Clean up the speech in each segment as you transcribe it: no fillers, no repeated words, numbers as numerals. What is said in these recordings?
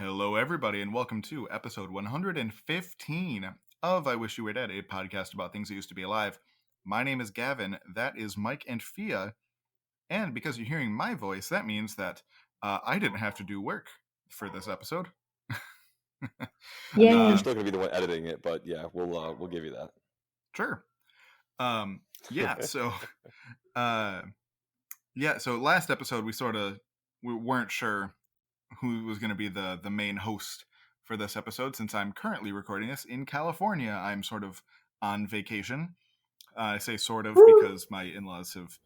Hello, everybody, and welcome to episode 115 of I Wish You Were Dead, a podcast about things that used to be alive. My name is Gavin, that is Mike and Fia, and because you're hearing my voice, that means that I didn't have to do work for this episode. Yeah, You're still going to be the one editing it, but yeah, we'll give you that. Sure. So last episode we weren't sure who was going to be the main host for this episode, since I'm currently recording this in California. I'm sort of on vacation. I say sort of because my in-laws have,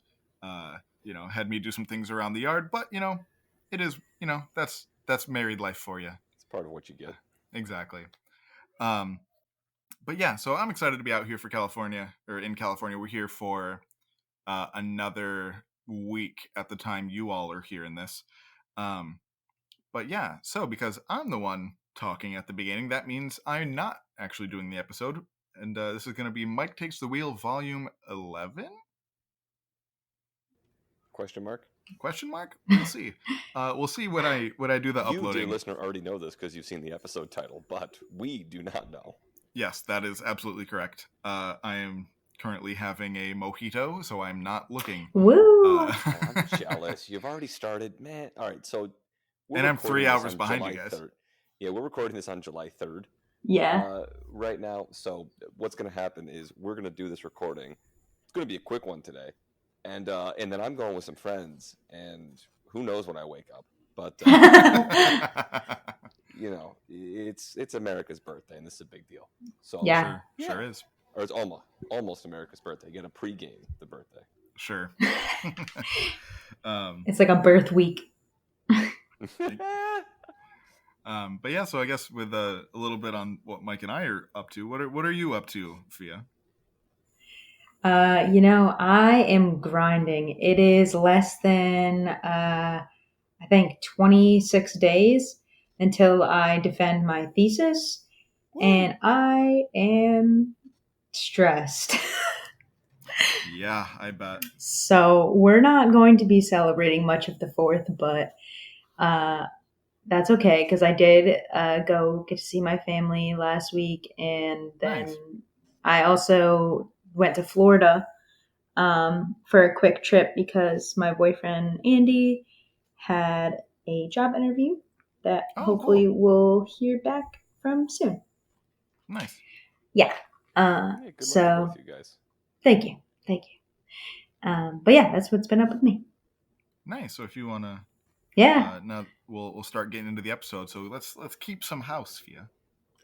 had me do some things around the yard, but, it is, that's married life for you. It's part of what you get. Exactly. But yeah, so I'm excited to be out here for California, or in California. We're here for another week at the time you all are hearing this. But yeah, so because I'm the one talking at the beginning, that means I'm not actually doing the episode. And this is going to be Mike Takes the Wheel, Volume 11? Question mark? We'll see. We'll see when I do the uploading. You, dear listener, already know this because you've seen the episode title, but we do not know. Yes, that is absolutely correct. I am currently having a mojito, so I'm not looking. Woo! I'm jealous. You've already started, man. All right, so and I'm 3 hours behind July you guys. 3rd. Yeah, we're recording this on July 3rd. Yeah. Right now, so what's going to happen is we're going to do this recording. It's going to be a quick one today, and then I'm going with some friends, and who knows when I wake up. But it's America's birthday, and this is a big deal. So yeah, sure is. Or it's almost America's birthday. You get a pregame the birthday. Sure. it's like a birth week. But yeah, so I guess with a little bit on what Mike and I are up to, what are you up to, Fia? I am grinding. It is less than I think 26 days until I defend my thesis. Woo. And I am stressed. Yeah, I bet. So we're not going to be celebrating much of the 4th, but that's okay, because I did go get to see my family last week, and then nice. I also went to Florida for a quick trip because my boyfriend Andy had a job interview that hopefully we'll hear back from soon. Nice. Yeah. Good luck with you guys. Thank you. But yeah, that's what's been up with me. Nice. So if you want to, now we'll start getting into the episode. So let's keep some house, Fia.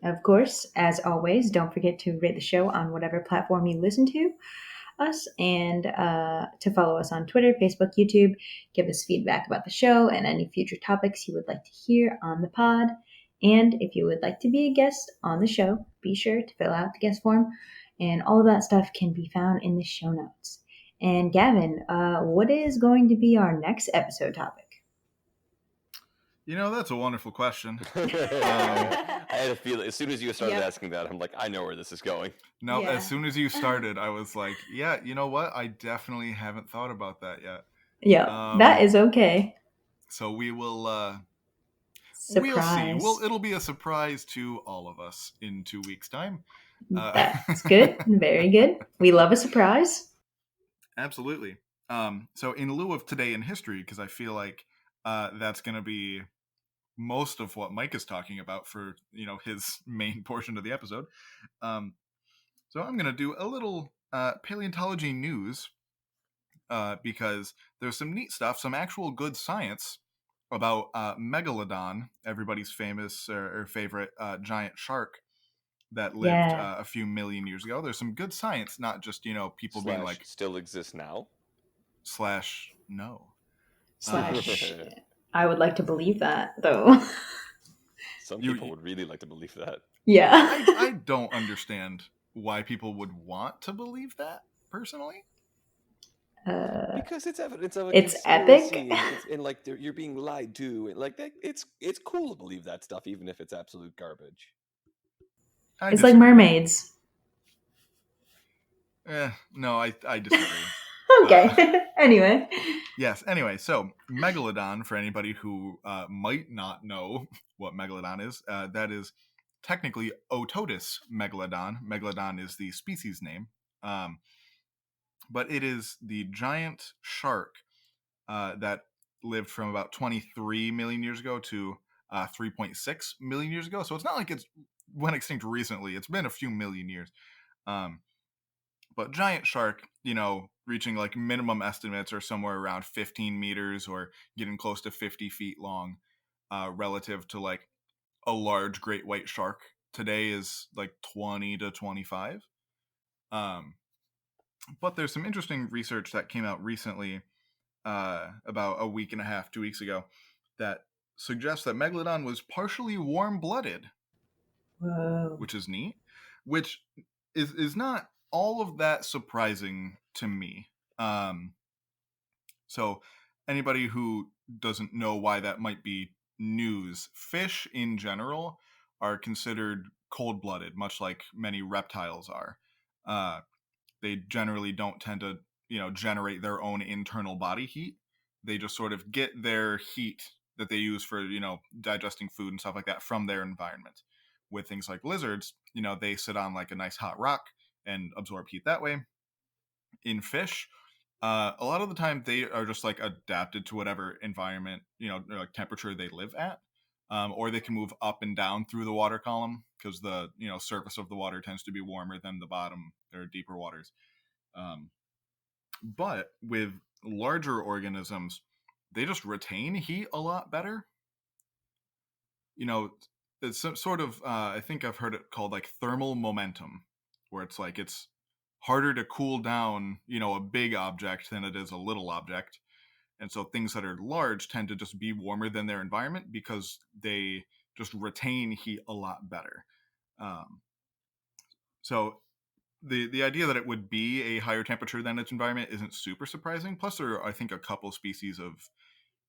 Of course, as always, don't forget to rate the show on whatever platform you listen to us, and to follow us on Twitter, Facebook, YouTube. Give us feedback about the show and any future topics you would like to hear on the pod. And if you would like to be a guest on the show, be sure to fill out the guest form, and all of that stuff can be found in the show notes. And Gavin, what is going to be our next episode topic? That's a wonderful question. I had a feeling as soon as you started asking that, I'm like, I know where this is going. No, as soon as you started, I was like, yeah, you know what? I definitely haven't thought about that yet. Yeah, that is okay. So we will. Surprise. We'll see. It'll be a surprise to all of us in 2 weeks' time. That's good. Very good. We love a surprise. Absolutely. So in lieu of Today in History, because I feel like that's going to be most of what Mike is talking about for his main portion of the episode. So I'm going to do a little paleontology news because there's some neat stuff, some actual good science about Megalodon, everybody's famous or favorite giant shark that lived a few million years ago. There's some good science, not just people being like still exists now. No. I would like to believe that, though. Some people would really like to believe that. Yeah. I don't understand why people would want to believe that, personally. Because it's evidence of it's epic, and like you're being lied to, and like that, it's cool to believe that stuff, even if it's absolute garbage. It's like mermaids. No, I disagree. Okay. Anyway. Yes. Anyway, so megalodon, for anybody who might not know what megalodon is, that is technically Ototus megalodon. Megalodon is the species name, but it is the giant shark that lived from about 23 million years ago to 3.6 million years ago. So it's not like it's went extinct recently. It's been a few million years. Um, but giant shark, reaching like minimum estimates are somewhere around 15 meters or getting close to 50 feet long, relative to like a large great white shark today is like 20 to 25. Um, but there's some interesting research that came out recently, about a week and a half, 2 weeks ago, that suggests that megalodon was partially warm-blooded, Whoa. which is neat, which is not all of that surprising to me. So anybody who doesn't know why that might be news, fish in general are considered cold-blooded, much like many reptiles are. Uh, they generally don't tend to, generate their own internal body heat. They just sort of get their heat that they use for, digesting food and stuff like that from their environment. With things like lizards, they sit on like a nice hot rock and absorb heat that way. In fish, a lot of the time they are just like adapted to whatever environment, or like temperature they live at. Or they can move up and down through the water column because the surface of the water tends to be warmer than the bottom or deeper waters. Um, but with larger organisms, they just retain heat a lot better. It's some sort of, I think I've heard it called like thermal momentum, where it's like it's harder to cool down, a big object than it is a little object. And so things that are large tend to just be warmer than their environment because they just retain heat a lot better. Um, so the idea that it would be a higher temperature than its environment isn't super surprising. Plus, there are, I think, a couple species of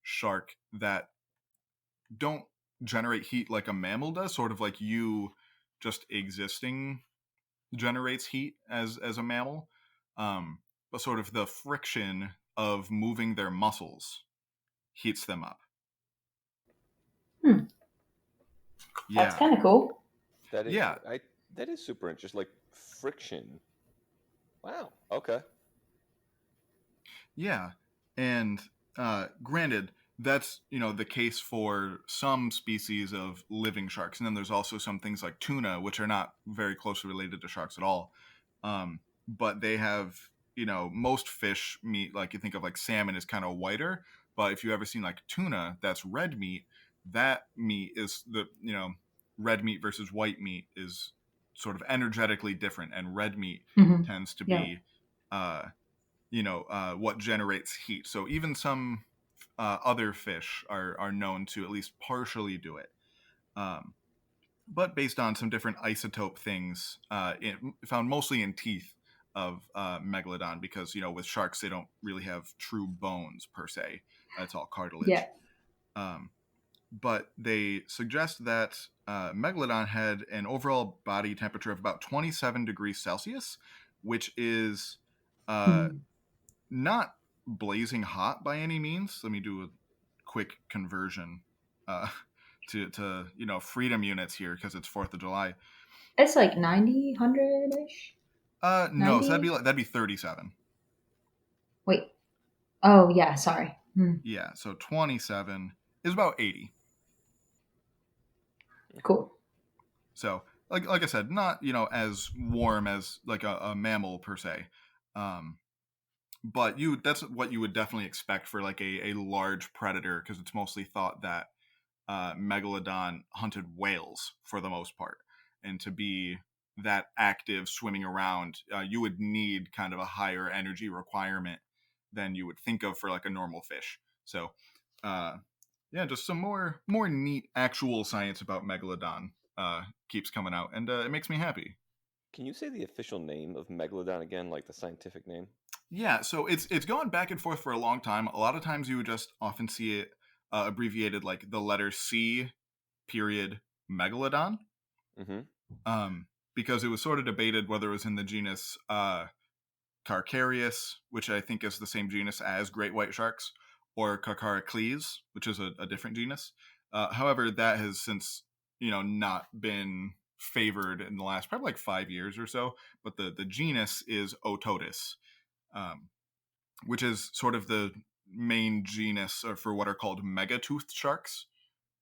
shark that don't generate heat like a mammal does, sort of like you just existing generates heat as a mammal. But sort of the friction of moving their muscles heats them up. Hmm. That's Yeah. kind of cool. That is Yeah. that is super interesting. Like friction. Wow. Okay. Yeah. And granted, that's the case for some species of living sharks, and then there's also some things like tuna, which are not very closely related to sharks at all. But they have most fish meat, like you think of like salmon, is kind of whiter. But if you ever seen like tuna, that's red meat. That meat is the red meat versus white meat is sort of energetically different, and red meat Hmm. tends to Yeah. be uh, what generates heat. So even some other fish are known to at least partially do it. Um, but based on some different isotope things, found mostly in teeth of megalodon, because with sharks they don't really have true bones per se. It's all Yeah. cartilage. Um, but they suggest that megalodon had an overall body temperature of about 27 degrees Celsius, which is uh, Hmm. not blazing hot by any means. Let me do a quick conversion uh, to freedom units here because it's 4th of July. It's like 90, 100 ish. No, so 90? that'd be 37. Wait. Oh, yeah. Sorry. Hmm. Yeah, so 27 is about 80. Cool. So like I said, not as warm as like a mammal per se. Um, but that's what you would definitely expect for like a large predator, because it's mostly thought that megalodon hunted whales for the most part, and to be that active swimming around, you would need kind of a higher energy requirement than you would think of for like a normal fish. So uh, yeah, just some more neat actual science about megalodon keeps coming out, and it makes me happy. Can you say the official name of megalodon again, like the scientific name? Yeah, so it's gone back and forth for a long time. A lot of times you would just often see it abbreviated like the letter C period megalodon, Mm-hmm. because it was sort of debated whether it was in the genus Carcarius, which I think is the same genus as great white sharks, or Carcaricles, which is a different genus. However, that has since not been favored in the last probably like 5 years or so. But the genus is Ototus, um, which is sort of the main genus for what are called megatoothed sharks,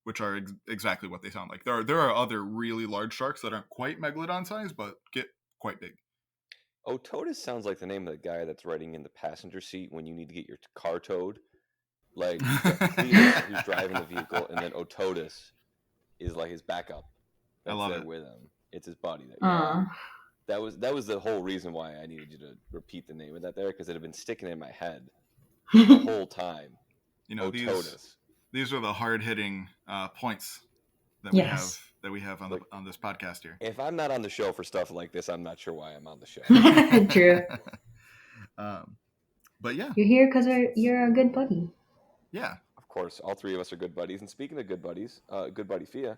which are exactly what they sound like. There are other really large sharks that aren't quite megalodon size, but get quite big. Ototus sounds like the name of the guy that's riding in the passenger seat when you need to get your car towed. Like you've got Cletus who's driving the vehicle, and then Ototus is like his backup I that's love there it. with him. It's his buddy. Aw. That was the whole reason why I needed you to repeat the name of that there, because it had been sticking in my head the whole time. Ototus. These are the hard hitting points that Yes. we have on Like, on this podcast here. If I'm not on the show for stuff like this, I'm not sure why I'm on the show. True. But yeah, You're here because you're a good buddy. yeah. Of course, all three of us are good buddies. And speaking of good buddies, good buddy Fia,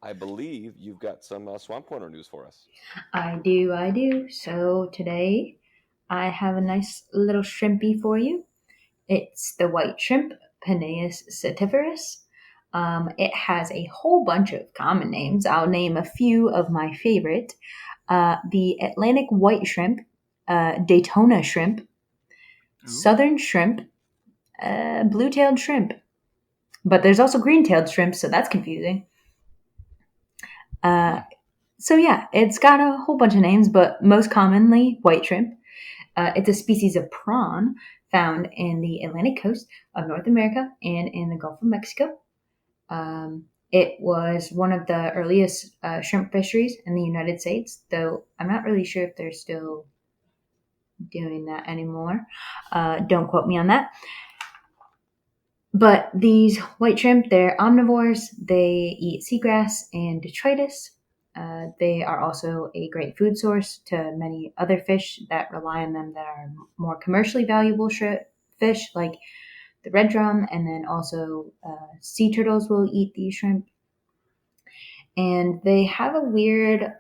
I believe you've got some Swamp Corner news for us. I do. So today I have a nice little shrimpy for you. It's the white shrimp, Penaeus sativarius. It has a whole bunch of common names. I'll name a few of my favorite. The Atlantic white shrimp, Daytona shrimp, Ooh. southern shrimp, blue-tailed shrimp. But there's also green-tailed shrimp, so that's confusing. So yeah, it's got a whole bunch of names, but most commonly white shrimp. It's a species of prawn found in the Atlantic coast of North America and in the Gulf of Mexico. It was one of the earliest shrimp fisheries in the United States, though I'm not really sure if they're still doing that anymore. Don't quote me on that. But these white shrimp, they're omnivores. They eat seagrass and detritus. They are also a great food source to many other fish that rely on them that are more commercially valuable fish, like the red drum, and then also sea turtles will eat these shrimp. And they have a weird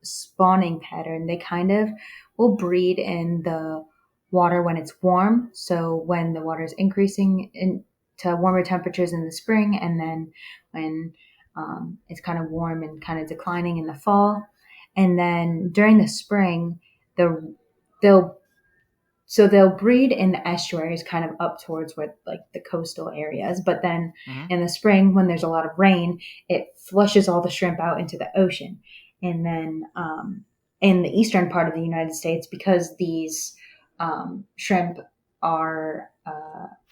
spawning pattern. They kind of will breed in the water when it's warm. So when the water is increasing to warmer temperatures in the spring, and then when it's kind of warm and kind of declining in the fall, and then during the spring, they'll breed in the estuaries, kind of up towards where like the coastal areas. But then in the spring, when there's a lot of rain, it flushes all the shrimp out into the ocean. And then in the eastern part of the United States, because these shrimp are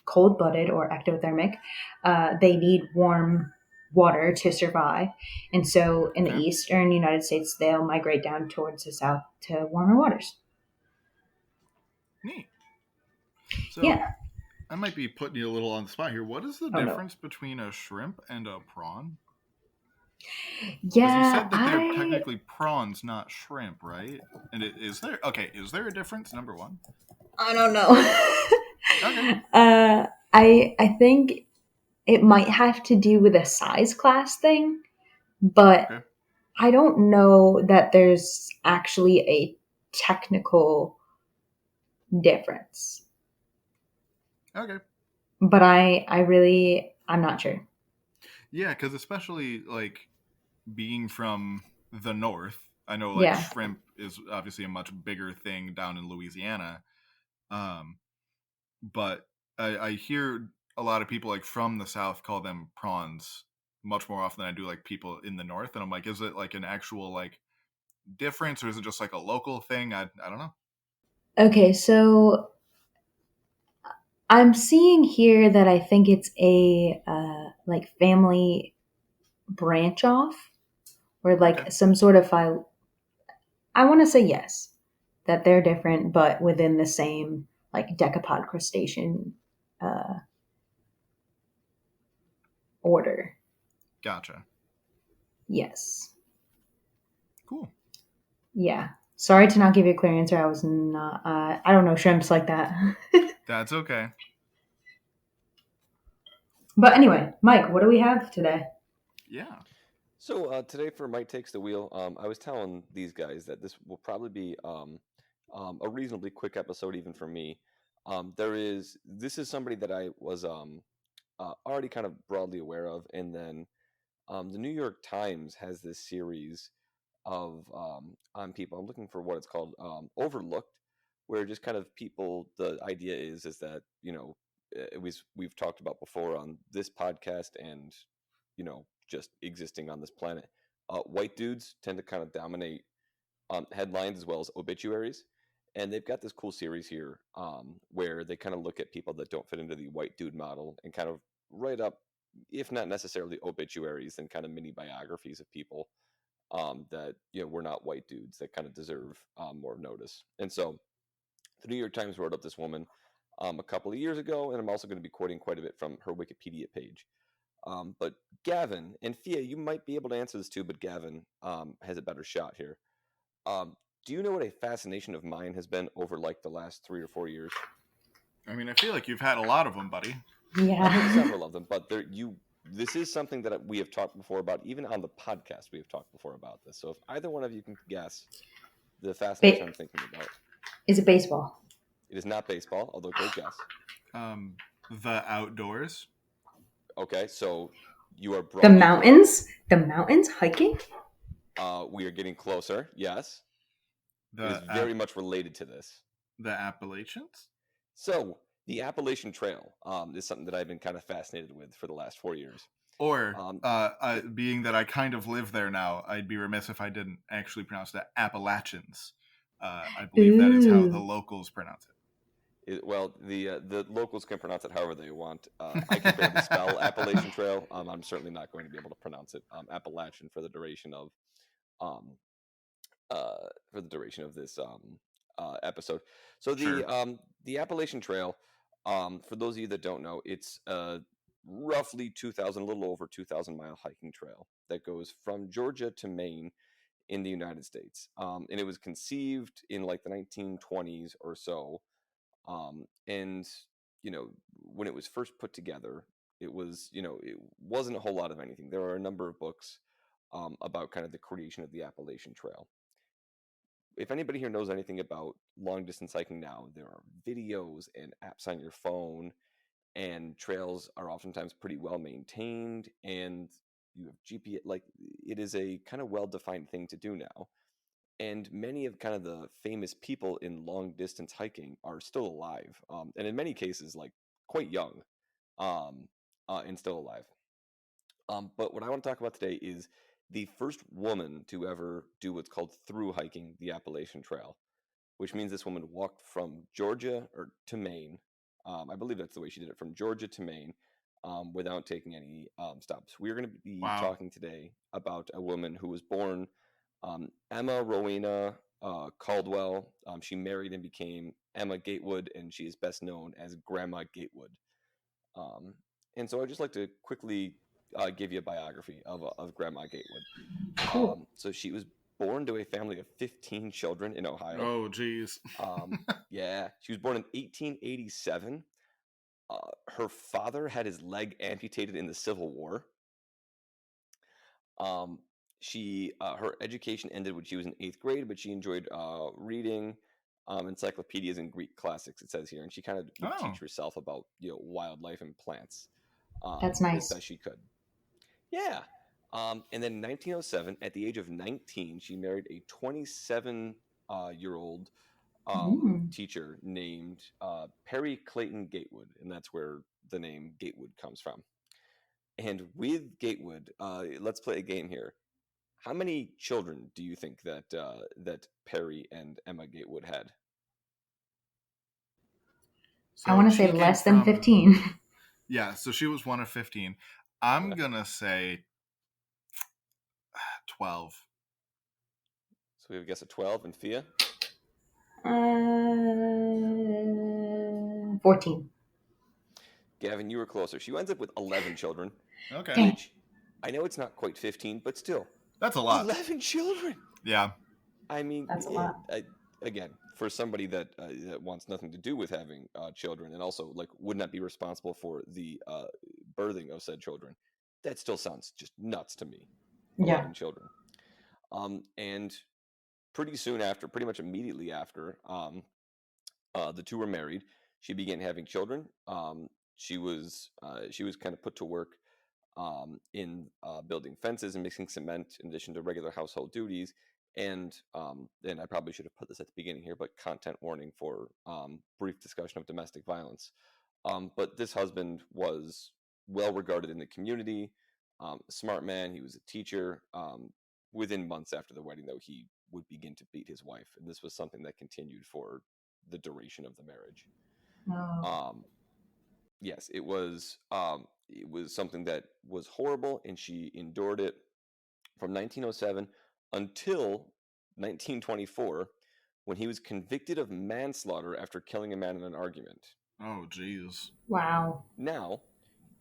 cold-blooded or ectothermic, they need warm water to survive. And so in the eastern United States, they'll migrate down towards the south to warmer waters. Neat. So yeah. I might be putting you a little on the spot here. What is the difference between a shrimp and a prawn? Yeah, you said that they're technically prawns, not shrimp, right? And is there a difference? Number one, I don't know. Okay. I think it might have to do with a size class thing, but I don't know that there's actually a technical difference. Okay. But I'm not sure. Yeah, because especially like being from the north, I know like shrimp is obviously a much bigger thing down in Louisiana. But I hear a lot of people like from the south call them prawns much more often than I do like people in the north. And I'm like, is it like an actual like difference, or is it just like a local thing? I don't know. Okay, so I'm seeing here that I think it's a like family branch off, or like some sort of file. I want to say yes, that they're different, but within the same like decapod crustacean order. Gotcha. Yes. Cool. Yeah. Sorry to not give you a clear answer. I was not. I don't know shrimps like that. That's okay. But anyway, Mike, what do we have today? Yeah. So today for Mike Takes the Wheel, I was telling these guys that this will probably be a reasonably quick episode even for me. This is somebody that I was already kind of broadly aware of, and then the New York Times has this series of on people. I'm looking for what it's called, Overlooked, where just kind of people. The idea is that we've talked about before on this podcast, and just existing on this planet. White dudes tend to kind of dominate headlines as well as obituaries. And they've got this cool series here where they kind of look at people that don't fit into the white dude model and kind of write up, if not necessarily obituaries, then kind of mini biographies of people that were not white dudes that kind of deserve more notice. And so the New York Times wrote up this woman a couple of years ago, and I'm also going to be quoting quite a bit from her Wikipedia page. But Gavin and Fia, you might be able to answer this too, but Gavin has a better shot here. Do you know what a fascination of mine has been over like the last 3 or 4 years? I mean, I feel like you've had a lot of them, buddy. Yeah. I've had several of them, but this is something that we have talked before about. Even on the podcast, we have talked before about this. So if either one of you can guess the fascination I'm thinking about. Is it baseball? It is not baseball, although great guess. The outdoors. Okay, so you are the mountains. The mountains, hiking. We are getting closer. Yes, it is very much related to this. The Appalachians. So the Appalachian Trail is something that I've been kind of fascinated with for the last 4 years. Or being that I kind of live there now, I'd be remiss if I didn't actually pronounce that Appalachians. I believe that is how the locals pronounce it. Well, the locals can pronounce it however they want. I can barely spell Appalachian Trail. I'm certainly not going to be able to pronounce it Appalachian for the duration of this episode. So the Appalachian Trail, for those of you that don't know, it's roughly a little over 2,000 mile hiking trail that goes from Georgia to Maine in the United States. And it was conceived in like the 1920s or so. And when it was first put together, it wasn't a whole lot of anything. There are a number of books about kind of the creation of the Appalachian Trail. If anybody here knows anything about long distance hiking now, there are videos and apps on your phone, and trails are oftentimes pretty well maintained, and you have GPS. Like, it is a kind of well defined thing to do now. And many of kind of the famous people in long distance hiking are still alive, and in many cases, like quite young, and still alive. But what I want to talk about today is the first woman to ever do what's called through hiking the Appalachian Trail, which means this woman walked from Georgia to Maine. I believe that's the way she did it, from Georgia to Maine, without taking any stops. We're going to be talking today about a woman who was born Emma Rowena Caldwell. She married and became Emma Gatewood, and she is best known as Grandma Gatewood. And so I'd just like to quickly give you a biography of Grandma Gatewood. Cool. So she was born to a family of 15 children in Ohio. Oh, geez. Yeah, she was born in 1887. Her father had his leg amputated in the Civil War. Her education ended when she was in 8th grade, but she enjoyed reading encyclopedias and Greek classics, it says here, and she kind of would teach herself about wildlife and plants. That's nice. As best she could. Yeah. And then in 1907, at the age of 19, she married a 27-year-old teacher named Perry Clayton Gatewood, and that's where the name Gatewood comes from. And with Gatewood, let's play a game here. How many children do you think that Perry and Emma Gatewood had? So I want to say less than 15. Yeah, so she was one of 15. I'm going to say 12. So we have a guess at 12. And Fia? 14. Gavin, you were closer. She ends up with 11 children. Okay. Which, I know it's not quite 15, but still. That's a lot. 11 children! Yeah. I mean, that's a lot. Again, for somebody that wants nothing to do with having children, and also would not be responsible for the birthing of said children, that still sounds just nuts to me. 11 children. And pretty soon after, pretty much immediately after, the two were married. She began having children. She was kind of put to work in building fences and mixing cement in addition to regular household duties. And I probably should have put this at the beginning here, but content warning for brief discussion of domestic violence. But this husband was well regarded in the community, a smart man. He was a teacher. Within months after the wedding, though, he would begin to beat his wife, and this was something that continued for the duration of the marriage. Oh. Yes, it was something that was horrible, and she endured it from 1907 until 1924, when he was convicted of manslaughter after killing a man in an argument. Oh, jeez. Wow. Now,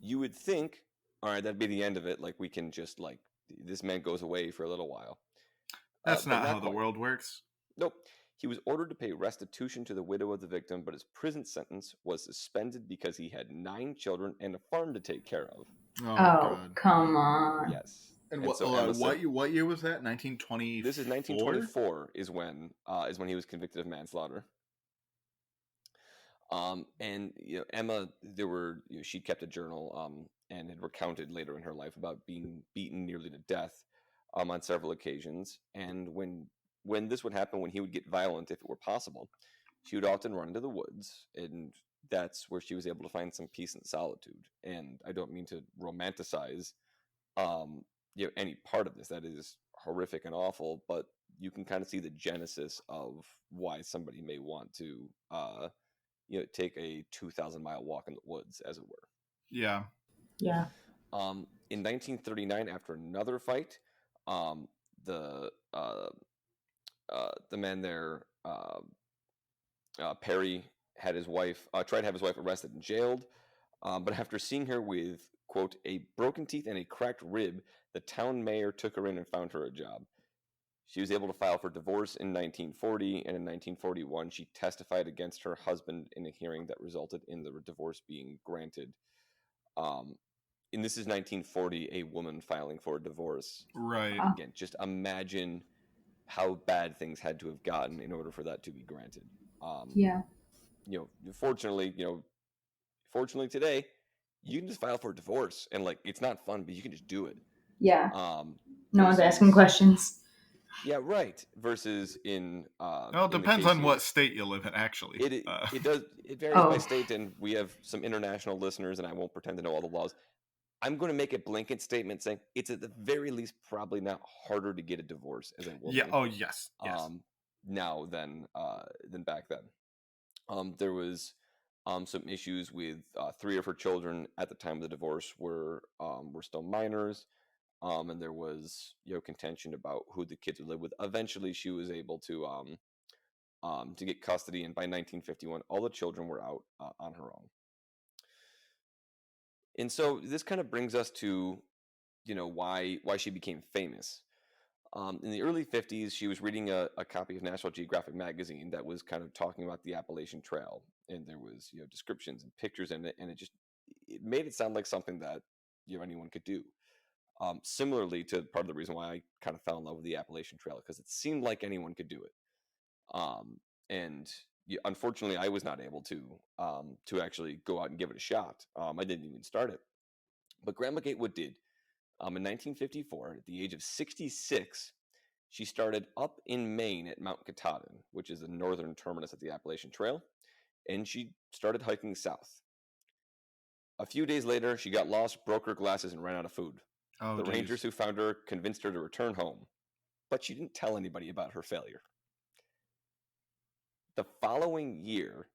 you would think, all right, that'd be the end of it. Like, we can just, like, this man goes away for a little while. That's but not how the quite. world works. Nope. He was ordered to pay restitution to the widow of the victim, but his prison sentence was suspended because he had 9 children and a farm to take care of. Oh, God. come on. Yes. And so what year was that? 1920. This is 1924 is when he was convicted of manslaughter. And Emma, she kept a journal and had recounted later in her life about being beaten nearly to death on several occasions. And when this would happen, when he would get violent, if it were possible, she would often run into the woods, and that's where she was able to find some peace and solitude. And I don't mean to romanticize any part of this. That is horrific and awful, but you can kind of see the genesis of why somebody may want to take a 2,000-mile walk in the woods, as it were. Yeah. Yeah. In 1939, after another fight, the man there, Perry, had his wife tried to have his wife arrested and jailed, but after seeing her with, quote, a broken teeth and a cracked rib, the town mayor took her in and found her a job. She was able to file for divorce in 1940, and in 1941, she testified against her husband in a hearing that resulted in the divorce being granted. And this is 1940, a woman filing for a divorce. Right. Again, just imagine how bad things had to have gotten in order for that to be granted. Yeah. Fortunately today, you can just file for a divorce, and like, it's not fun, but you can just do it. Yeah. No one's asking questions. Yeah, right. Versus in well, it depends on what state you live in, actually. It does. It varies by state, and we have some international listeners, and I won't pretend to know all the laws. I'm going to make a blanket statement saying it's at the very least probably not harder to get a divorce as a woman. Yeah. Oh, yes. Now than back then. There was some issues with 3 of her children at the time of the divorce were still minors. And there was contention about who the kids would live with. Eventually, she was able to get custody, and by 1951, all the children were out on her own. And so this kind of brings us to why she became famous. In the early 50s, she was reading a copy of National Geographic magazine that was kind of talking about the Appalachian Trail, and there was descriptions and pictures in it, and it made it sound like something that anyone could do. Similarly to part of the reason why I kind of fell in love with the Appalachian Trail, because it seemed like anyone could do it. And unfortunately, I was not able to actually go out and give it a shot. I didn't even start it. But Grandma Gatewood did. In 1954, at the age of 66, she started up in Maine at Mount Katahdin, which is the northern terminus of the Appalachian Trail, and she started hiking south. A few days later, she got lost, broke her glasses, and ran out of food. The rangers who found her convinced her to return home, but she didn't tell anybody about her failure. The following year,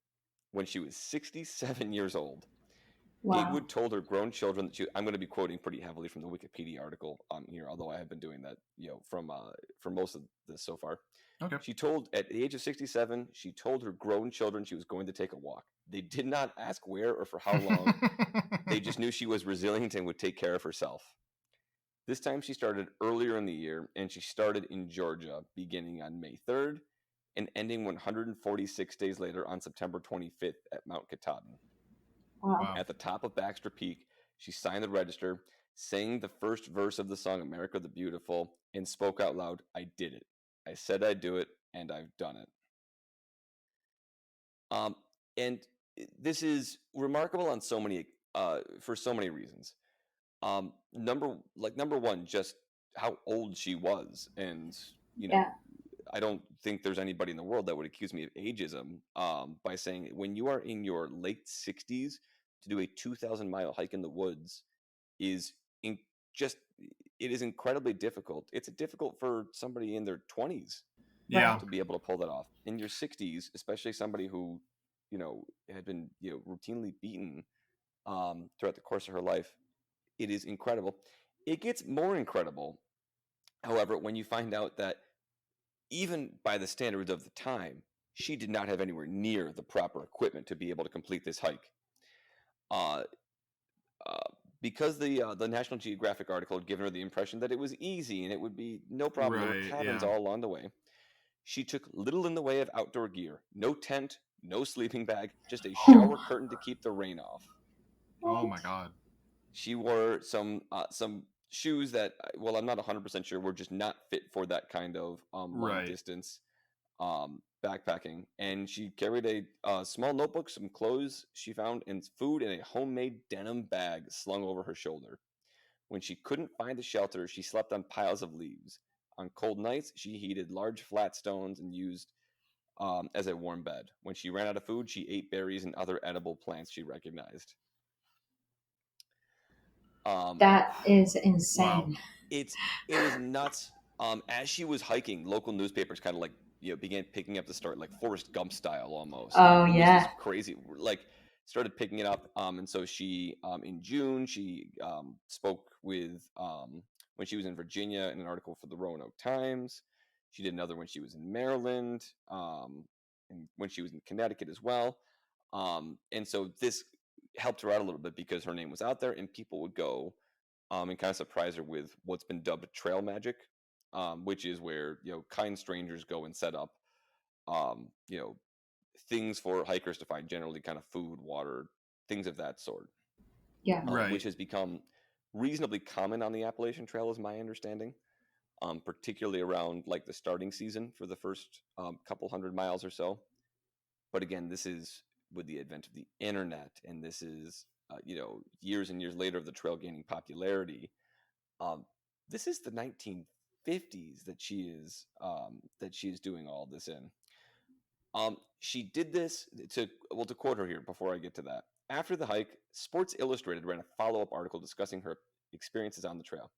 when she was 67 years old, Gatewood told her grown children that I'm going to be quoting pretty heavily from the Wikipedia article here, although I have been doing that, for most of this so far. Okay. At the age of 67, she told her grown children she was going to take a walk. They did not ask where or for how long. They just knew she was resilient and would take care of herself. This time she started earlier in the year, and she started in Georgia, beginning on May 3rd and ending 146 days later on September 25th at Mount Katahdin. Wow. At the top of Baxter Peak, she signed the register, sang the first verse of the song America the Beautiful, and spoke out loud, "I did it." I said I'd do it, and I've done it. And this is remarkable on so many for so many reasons. Number one, just how old she was, and you Yeah. know, I don't think there's anybody in the world that would accuse me of ageism by saying when you are in your late 60s to do a 2,000-mile hike in the woods is in, just it is incredibly difficult. It's difficult for somebody in their 20s Yeah. to be able to pull that off. In your 60s, especially somebody who had been routinely beaten throughout the course of her life, it is incredible. It gets more incredible, however, when you find out that even by the standards of the time, she did not have anywhere near the proper equipment to be able to complete this hike. Uh, uh, because the National Geographic article had given her the impression that it was easy and it would be no problem. There were Right. cabins Yeah. all along the way. She took little in the way of outdoor gear. No tent, no sleeping bag, just a shower curtain to keep the rain off. Oh my God. She wore some shoes that, well, I'm not 100% sure, were just not fit for that kind of long Right. distance backpacking. And she carried a small notebook, some clothes she found, and food in a homemade denim bag slung over her shoulder. When she couldn't find the shelter, she slept on piles of leaves. On cold nights, she heated large flat stones and used as a warm bed. When she ran out of food, she ate berries and other edible plants she recognized. That is Wow. insane. It is nuts. As she was hiking, local newspapers kind of like began picking up the story, like Forrest Gump style almost. Oh, It was yeah. this crazy, like started picking it up. And so she, in June, she spoke with when she was in Virginia in an article for the Roanoke Times. She did another when she was in Maryland, and when she was in Connecticut as well. And so this helped her out a little bit because her name was out there, and people would go and kind of surprise her with what's been dubbed trail magic, which is where kind strangers go and set up um, you know things for hikers to find, generally kind of food, water, things of that sort, Yeah. which Right. has become reasonably common on the Appalachian Trail, is my understanding. Particularly around like the starting season for the first couple hundred miles or so. But again, this is with the advent of the internet, and this is years and years later of the trail gaining popularity. Um, this is the 1950s that she is doing all this in. She did this to quote her here before I get to that. After the hike, Sports Illustrated ran a follow-up article discussing her experiences on the trail.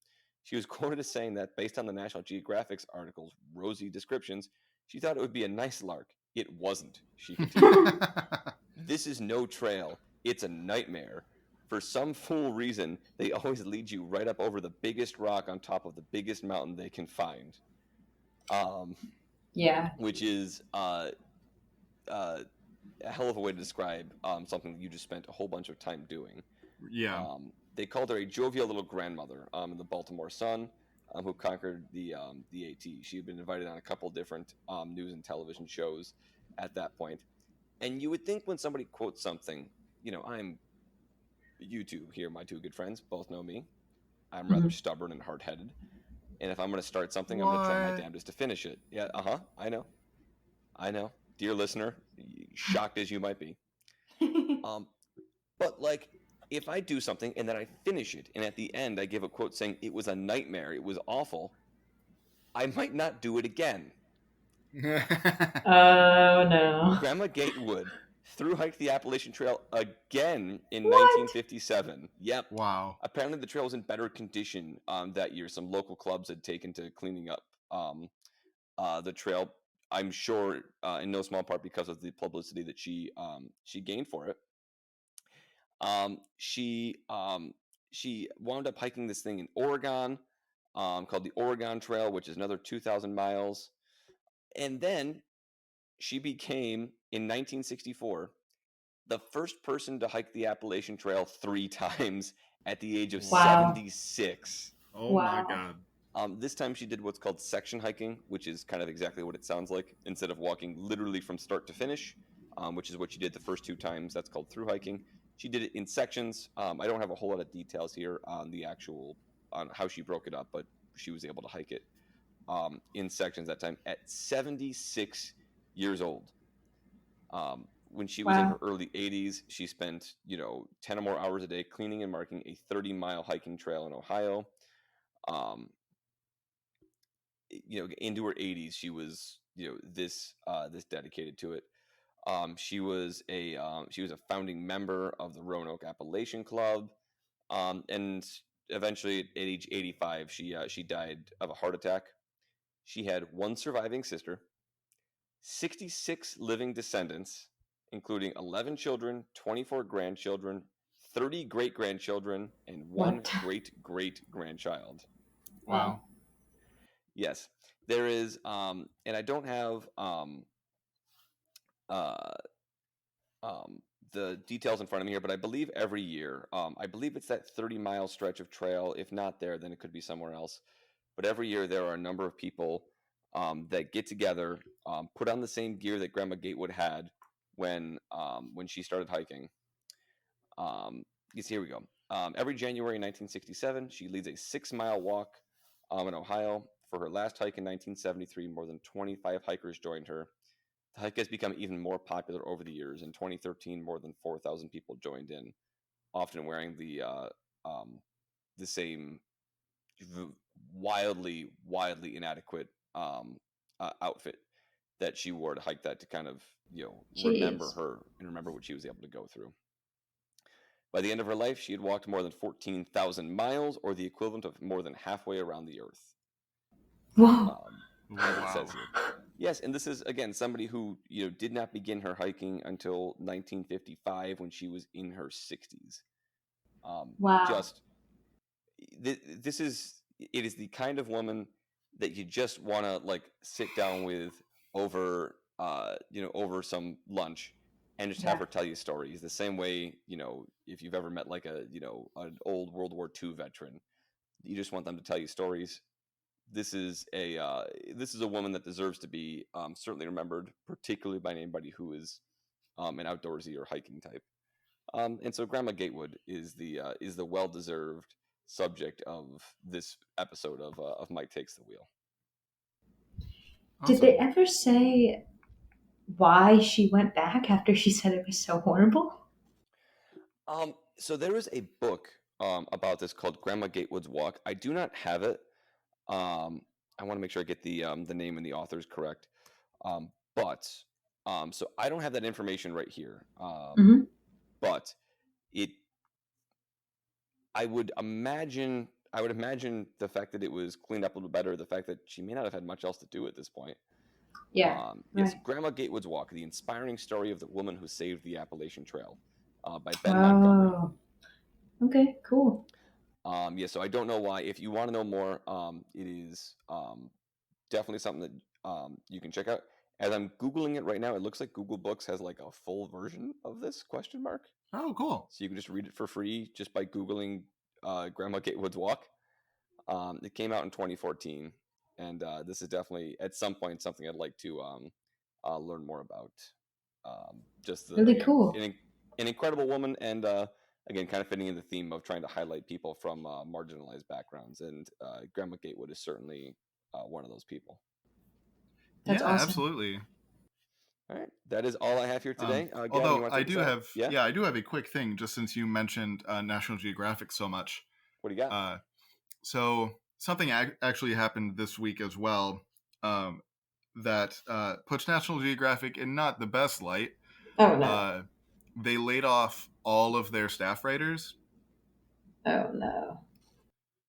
She was quoted as saying that based on the National Geographic's article's rosy descriptions, she thought it would be a nice lark. It wasn't, she continued. This is no trail. It's a nightmare. For some fool reason, they always lead you right up over the biggest rock on top of the biggest mountain they can find. Yeah. Which is a hell of a way to describe something that you just spent a whole bunch of time doing. Yeah. They called her a jovial little grandmother in the Baltimore Sun, who conquered the AT. She had been invited on a couple different news and television shows at that point. And you would think when somebody quotes something, I'm YouTube here, my two good friends both know me. I'm rather stubborn and hard-headed. And if I'm going to start something, I'm going to try my What? damnedest to finish it. Yeah, I know. Dear listener, shocked as you might be. But like, if I do something and then I finish it, and at the end I give a quote saying it was a nightmare, it was awful, I might not do it again. Oh, no. Grandma Gatewood thru-hiked the Appalachian Trail again in What? 1957. Yep. Wow. Apparently the trail was in better condition that year. Some local clubs had taken to cleaning up the trail, I'm sure in no small part because of the publicity that she gained for it. She wound up hiking this thing in Oregon called the Oregon Trail, which is another 2,000 miles. And then she became, in 1964, the first person to hike the Appalachian Trail 3 times at the age of Wow. 76. Oh my God. This time she did what's called section hiking, which is kind of exactly what it sounds like. Instead of walking literally from start to finish, which is what she did the first 2 times, that's called through hiking. She did it in sections. I don't have a whole lot of details here on how she broke it up, but she was able to hike it in sections that time at 76 years old. When she was in her Wow. early 80s, she spent 10 or more hours a day cleaning and marking a 30-mile hiking trail in Ohio. Um, into her 80s, she was this dedicated to it. She was a founding member of the Roanoke Appalachian Club, and eventually at age 85, she died of a heart attack. She had one surviving sister, 66 living descendants, including 11 children, 24 grandchildren, 30 great grandchildren, and one What? great great grandchild. Wow. Wow. Yes, there is, and I don't have uh, the details in front of me here, but I believe every year, I believe it's that 30-mile stretch of trail. If not there, then it could be somewhere else. But every year there are a number of people that get together, put on the same gear that Grandma Gatewood had when she started hiking. Here we go. Every January in 1967, she leads a 6-mile walk in Ohio. For her last hike in 1973, more than 25 hikers joined her. The hike has become even more popular over the years. In 2013, more than 4,000 people joined in, often wearing the same wildly inadequate outfit that she wore to hike that, to kind of remember Jeez. her and remember what she was able to go through. By the end of her life, she had walked more than 14,000 miles, or the equivalent of more than halfway around the Earth. Whoa. It says Wow. here. Yes, and this is again somebody who did not begin her hiking until 1955, when she was in her 60s. Wow. Just this is it is the kind of woman that you just want to like sit down with over over some lunch and just have Yeah. her tell you stories the same way, if you've ever met like an old World War II veteran, you just want them to tell you stories. This is a woman that deserves to be certainly remembered, particularly by anybody who is an outdoorsy or hiking type. And so Grandma Gatewood is the well-deserved subject of this episode of Mike Takes the Wheel. Did they Awesome. ever say why she went back after she said it was so horrible? So there is a book about this called Grandma Gatewood's Walk. I do not have it. I want to make sure I get the name and the authors correct. But so I don't have that information right here. Hmm. But it I would imagine the fact that it was cleaned up a little better, the fact that she may not have had much else to do at this point. Yeah. Yes, Right. Grandma Gatewood's Walk: The Inspiring Story of the Woman Who Saved the Appalachian Trail, by Ben Montgomery. Oh. Okay. Cool. Yeah, so I don't know why. If you want to know more, it is definitely something that you can check out. As I'm Googling it right now, it looks like Google Books has like a full version of this question mark. Oh, cool. So you can just read it for free just by Googling Grandma Gatewood's Walk. It came out in 2014, and this is definitely at some point something I'd like to learn more about. Just Really cool. an incredible woman, and again, kind of fitting in the theme of trying to highlight people from marginalized backgrounds, and Grandma Gatewood is certainly one of those people. That's Yeah, awesome. absolutely. All right, that is all I have here today. Gavin, you Although want to I take us do out? have, Yeah. yeah, I do have a quick thing, just since you mentioned National Geographic so much. What do you got? So something actually happened this week as well, that puts National Geographic in not the best light. Oh no. Uh, they laid off all of their staff writers. Oh no.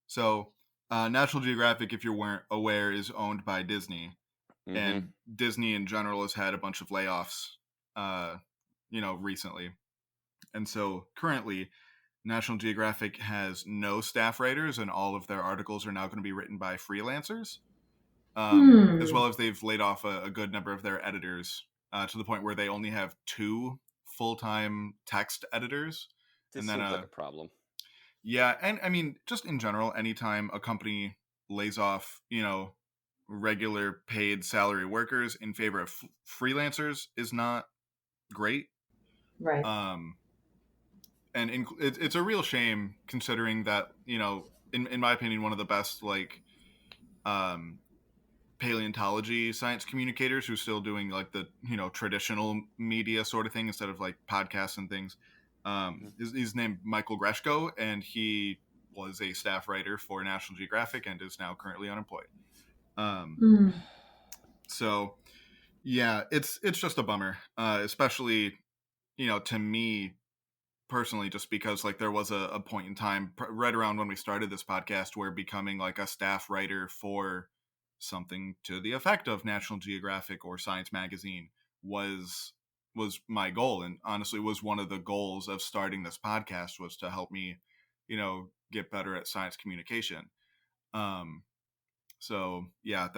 So National Geographic, if you weren't aware, is owned by Disney, Mm-hmm. and Disney in general has had a bunch of layoffs, recently. And so currently, National Geographic has no staff writers, and all of their articles are now going to be written by freelancers, as Hmm. well as they've laid off a good number of their editors, to the point where they only have 2 full-time text editors. This And then, seems like a problem. yeah, and I mean, just in general, anytime a company lays off, regular paid salary workers in favor of freelancers is not great. Right. Um, and it's a real shame, considering that in my opinion, one of the best um paleontology science communicators who's still doing like the traditional media sort of thing instead of like podcasts and things. He's named Michael Greshko, and he was a staff writer for National Geographic and is now currently unemployed. Mm. So yeah, it's just a bummer, especially to me personally, just because like there was a point in time right around when we started this podcast where becoming like a staff writer for something to the effect of National Geographic or Science Magazine was my goal, and honestly was one of the goals of starting this podcast, was to help me get better at science communication. So yeah,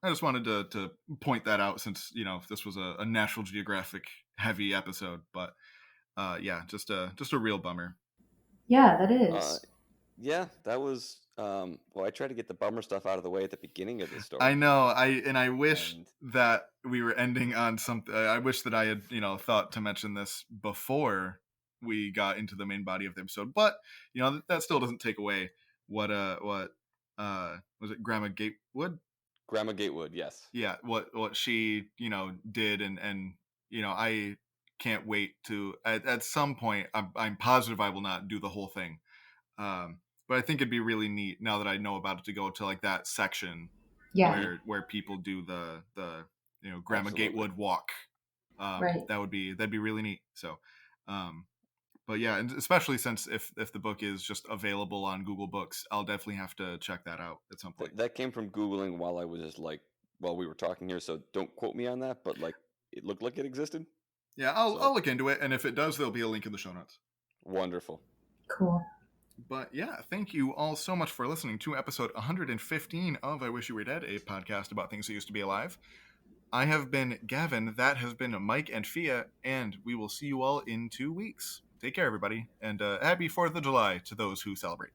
I just wanted to point that out, since this was a National Geographic heavy episode. But yeah, just a real bummer. Yeah, that is. Yeah, that was. Well, I tried to get the bummer stuff out of the way at the beginning of the story. I know. I wish that we were ending on something. I wish that I had thought to mention this before we got into the main body of the episode. But that still doesn't take away what was it, Grandma Gatewood? Grandma Gatewood, yes. Yeah, what she did, and I can't wait to at some point. I'm positive I will not do the whole thing. But I think it'd be really neat, now that I know about it, to go to like that section where people do the Grandma Absolutely. Gatewood walk. Right. That'd be really neat. So but yeah, and especially since if the book is just available on Google Books, I'll definitely have to check that out at some point. That came from Googling while I was just while we were talking here, so don't quote me on that, but it looked like it existed. Yeah, I'll look into it, and if it does, there'll be a link in the show notes. Wonderful. Cool. But yeah, thank you all so much for listening to episode 115 of I Wish You Were Dead, a podcast about things that used to be alive. I have been Gavin, that has been Mike and Fia, and we will see you all in 2 weeks. Take care, everybody, and happy 4th of July to those who celebrate.